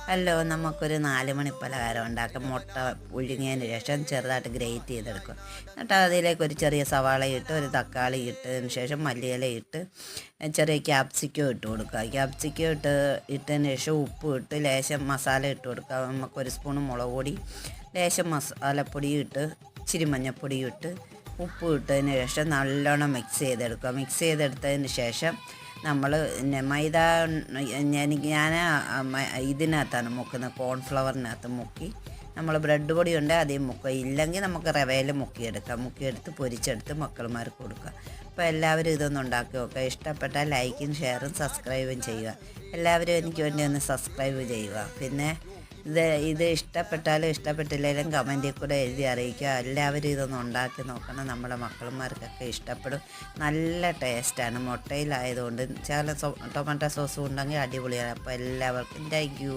Hello, നമുക്കൊരു 4 മണി പലഹാരം ഉണ്ടാക്കാം. മുട്ട പുഴുങ്ങിയതിന് ശേഷം ചെറുതായിട്ട് ഗ്രേറ്റ് ചെയ്തെടുക്കും. എന്നിട്ട് അതിലേക്ക് ഒരു ചെറിയ സവാള ഇട്ട് ഒരു തക്കാളി ഇട്ടതിന് ശേഷം മല്ലിയില ഇട്ട് ചെറിയ ക്യാപ്സിക്കം ഇട്ട് കൊടുക്കുക. ക്യാപ്സിക്കം ഇട്ടതിന് ശേഷം ഉപ്പ് ഇട്ട് ലേശം മസാല ഇട്ട് കൊടുക്കുക. നമുക്കൊരു സ്പൂൺ മുളക് പൊടി, ലേശം മസാലപ്പൊടി ഇട്ട് ഇച്ചിരി മഞ്ഞൾപ്പൊടി ഇട്ട് ഉപ്പ് ഇട്ടതിന് ശേഷം നല്ലോണം മിക്സ് ചെയ്തെടുക്കുക. മിക്സ് ചെയ്തെടുത്തതിന് ശേഷം നമ്മൾ മൈദ ഞാൻ ഇതിനകത്താണ് മുക്കുന്നത്, കോൺഫ്ലവറിനകത്ത് മുക്കി നമ്മൾ ബ്രെഡ് പൊടി ഉണ്ട് അതേ മുക്കുക, ഇല്ലെങ്കിൽ നമുക്ക് റവയിൽ മുക്കിയെടുത്ത് പൊരിച്ചെടുത്ത് മക്കൾമാർക്ക് കൊടുക്കുക. അപ്പോൾ എല്ലാവരും ഇതൊന്നും ഉണ്ടാക്കി നോക്കുക. ഇഷ്ടപ്പെട്ടാൽ ലൈക്കും ഷെയറും സബ്സ്ക്രൈബും ചെയ്യുക. എല്ലാവരും എനിക്ക് വേണ്ടി ഒന്ന് സബ്സ്ക്രൈബ് ചെയ്യുക. പിന്നെ ഇത് ഇഷ്ടപ്പെട്ടാലും ഇഷ്ടപ്പെട്ടില്ലെങ്കിലും കമൻറ്റിൽ കൂടെ എഴുതി അറിയിക്കുക. എല്ലാവരും ഇതൊന്ന് ഉണ്ടാക്കി നോക്കണം. നമ്മുടെ മക്കൾമാർക്കൊക്കെ ഇഷ്ടപ്പെടും. നല്ല ടേസ്റ്റാണ്. മുട്ടയിലായതുകൊണ്ട് ചില ടൊമാറ്റോ സോസും ഉണ്ടെങ്കിൽ അടിപൊളിയാണ്. അപ്പോൾ എല്ലാവർക്കും താങ്ക് യു.